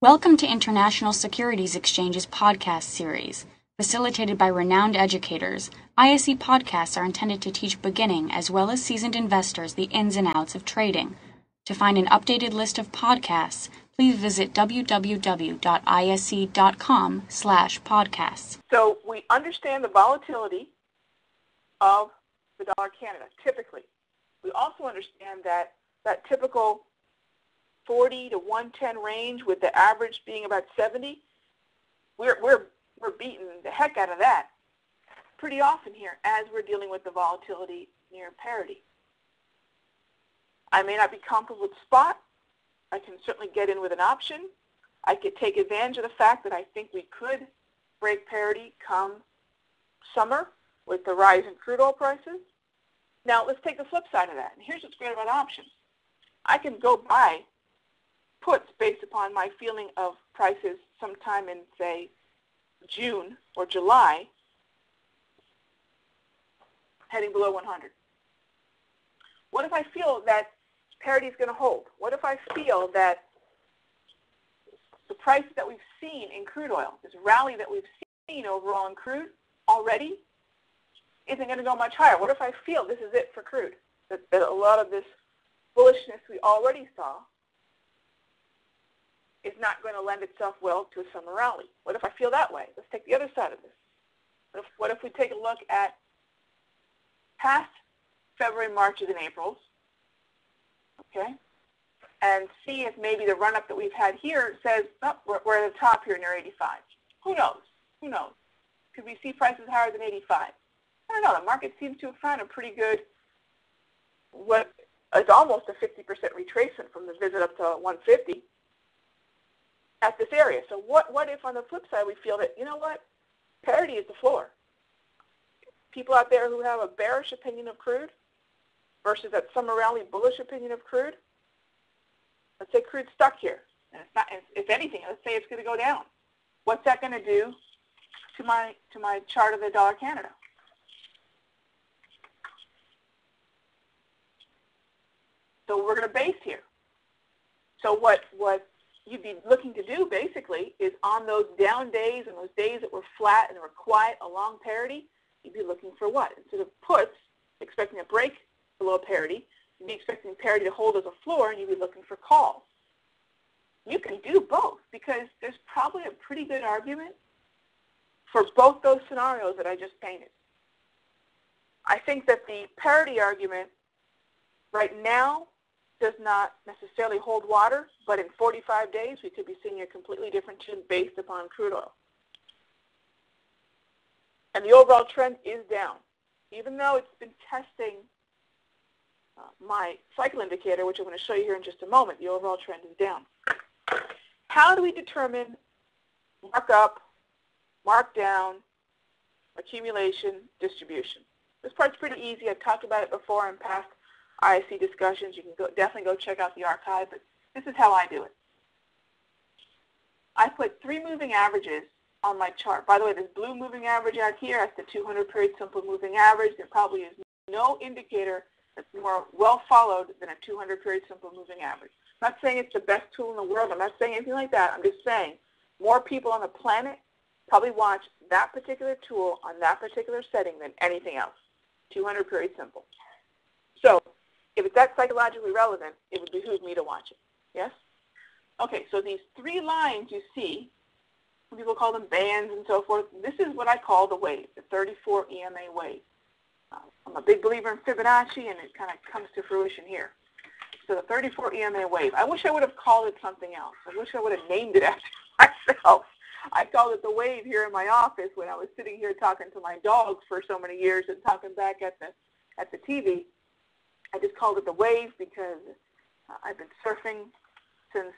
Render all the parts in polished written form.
Welcome to International Securities Exchange's podcast series. Facilitated by renowned educators, ISE podcasts are intended to teach beginning as well as seasoned investors the ins and outs of trading. To find an updated list of podcasts, please visit www.ise.com/podcasts. So we understand the volatility of the dollar Canada, typically. We also understand that typical 40 to 110 range with the average being about 70, we're beating the heck out of that pretty often here as we're dealing with the volatility near parity. I may not be comfortable with spot. I can certainly get in with an option. I could take advantage of the fact that I think we could break parity come summer with the rise in crude oil prices. Now let's take the flip side of that. And here's what's great about options. I can go buy puts based upon my feeling of prices sometime in, say, June or July, heading below 100. What if I feel that parity is going to hold? What if I feel that the price that we've seen in crude oil, this rally that we've seen overall in crude already, isn't going to go much higher? What if I feel this is it for crude, that a lot of this bullishness we already saw is not going to lend itself well to a summer rally? What if I feel that way? Let's take the other side of this. What if we take a look at past February, Marches, and Aprils, okay, and see if maybe the run-up that we've had here says, oh, we're at the top here near 85. Who knows? Who knows? Could we see prices higher than 85? I don't know. The market seems to have found a pretty good, what is almost a 50% retracement from the visit up to 150 at this area. So what if on the flip side we feel that, you know what, parity is the floor? People out there who have a bearish opinion of crude versus that summer rally bullish opinion of crude, let's say crude's stuck here. And it's not, if anything, let's say it's going to go down. What's that going to do to my chart of the dollar Canada? So we're going to base here. So what you'd be looking to do basically is on those down days and those days that were flat and were quiet along parity, you'd be looking for what? Instead of puts, expecting a break below parity, you'd be expecting parity to hold as a floor, and you'd be looking for calls. You can do both because there's probably a pretty good argument for both those scenarios that I just painted. I think that the parity argument right now does not necessarily hold water, but in 45 days we could be seeing a completely different tune based upon crude oil. And the overall trend is down. Even though it's been testing my cycle indicator, which I'm going to show you here in just a moment, the overall trend is down. How do we determine markup, markdown, accumulation, distribution? This part's pretty easy. I've talked about it before in past ISE discussions. You can definitely go check out the archive, but this is how I do it. I put 3 moving averages on my chart. By the way, this blue moving average out here, that's the 200 period simple moving average. There probably is no indicator that's more well followed than a 200 period simple moving average. I'm not saying it's the best tool in the world. I'm not saying anything like that. I'm just saying more people on the planet probably watch that particular tool on that particular setting than anything else. 200 period simple. So if it's that psychologically relevant, it would behoove me to watch it. Yes? Okay, so these 3 lines you see, some people call them bands and so forth. This is what I call the wave, the 34 EMA wave. I'm a big believer in Fibonacci, and it kind of comes to fruition here. So the 34 EMA wave. I wish I would have called it something else. I wish I would have named it after myself. I called it the wave here in my office when I was sitting here talking to my dogs for so many years and talking back at the TV. I just called it the wave because I've been surfing since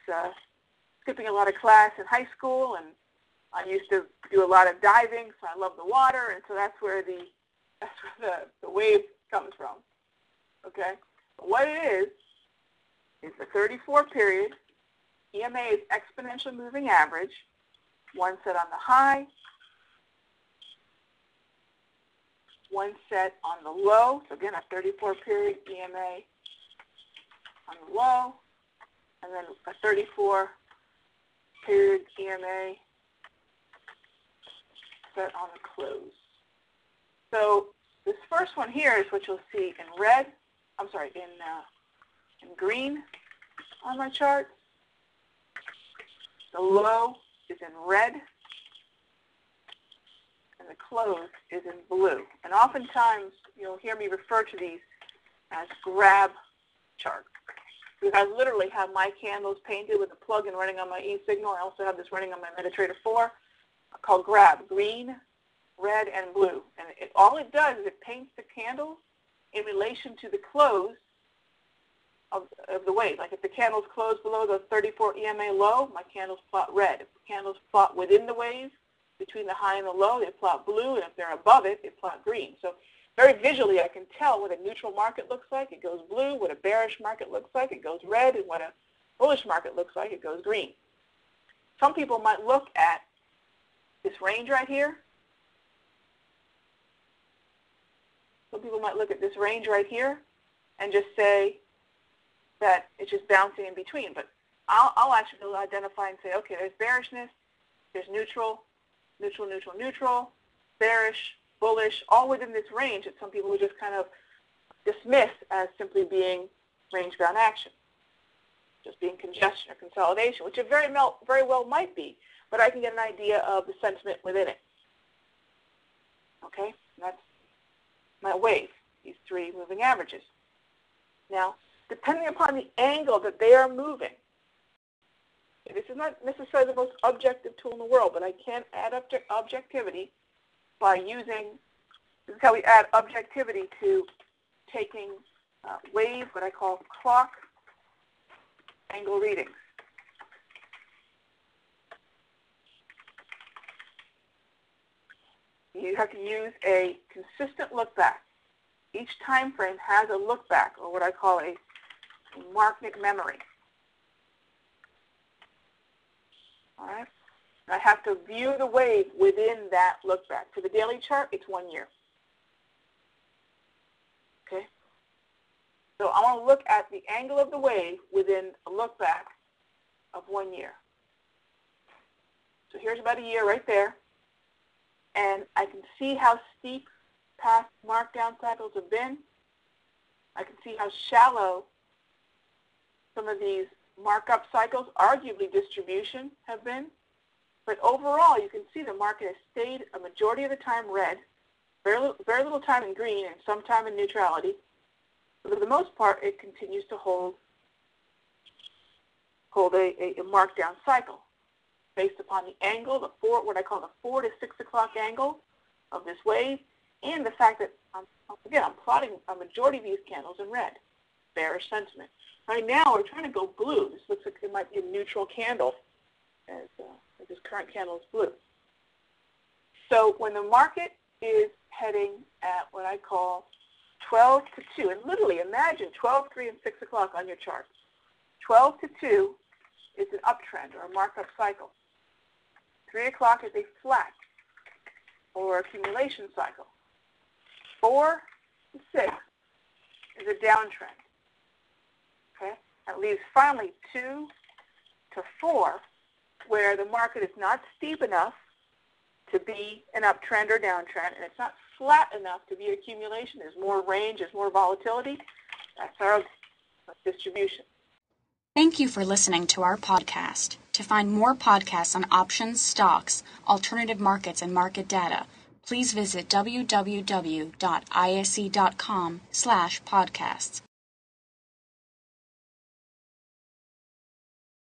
skipping a lot of class in high school, and I used to do a lot of diving, so I love the water, and so that's where the wave comes from. Okay? But what it is the 34 period. EMA is exponential moving average, one set on the high, one set on the low. So again, a 34 period EMA on the low, and then a 34 period EMA set on the close. So this first one here is what you'll see in red, in green on my chart. The low is in red, and the close is in blue. And oftentimes you'll hear me refer to these as grab charts. Because I literally have my candles painted with a plug-in running on my e-signal. I also have this running on my MetaTrader 4 called grab, green, red, and blue. And all it does is it paints the candles in relation to the close of the wave. Like if the candles close below the 34 EMA low, my candles plot red. If the candles plot within the wave, between the high and the low, they plot blue, and if they're above it, they plot green. So very visually, I can tell what a neutral market looks like. It goes blue. What a bearish market looks like, it goes red. And what a bullish market looks like, it goes green. Some people might look at this range right here. Some people might look at this range right here and just say that it's just bouncing in between. But I'll actually identify and say, okay, there's bearishness, there's neutral, neutral, neutral, neutral, bearish, bullish, all within this range that some people would just kind of dismiss as simply being range-bound action, just being congestion or consolidation, which it very well might be, but I can get an idea of the sentiment within it. Okay, and that's my wave, these three moving averages. Now, depending upon the angle that they are moving, this is not necessarily the most objective tool in the world, but I can add up to objectivity by using, this is how we add objectivity to taking wave, what I call clock angle readings. You have to use a consistent look back. Each time frame has a look back, or what I call a market memory. All right? And I have to view the wave within that look back. For the daily chart, it's 1 year. Okay? So I want to look at the angle of the wave within a look back of 1 year. So here's about a year right there. And I can see how steep past markdown cycles have been. I can see how shallow some of these markup cycles, arguably distribution, have been. But overall, you can see the market has stayed a majority of the time red, very little time in green, and some time in neutrality. But for the most part, it continues to hold a markdown cycle based upon the angle, what I call the 4 to 6 o'clock angle of this wave, and the fact that, again, I'm plotting a majority of these candles in red, bearish sentiment. Right now, we're trying to go blue. This looks like it might be a neutral candle, as this current candle is blue. So when the market is heading at what I call 12 to 2, and literally imagine 12, 3, and 6 o'clock on your chart. 12 to 2 is an uptrend or a markup cycle. 3 o'clock is a flat or accumulation cycle. 4 to 6 is a downtrend. Okay? That leaves finally 2 to 4 where the market is not steep enough to be an uptrend or downtrend, and it's not flat enough to be accumulation. There's more range, there's more volatility. That's our distribution. Thank you for listening to our podcast. To find more podcasts on options, stocks, alternative markets, and market data, please visit www.ise.com/podcasts.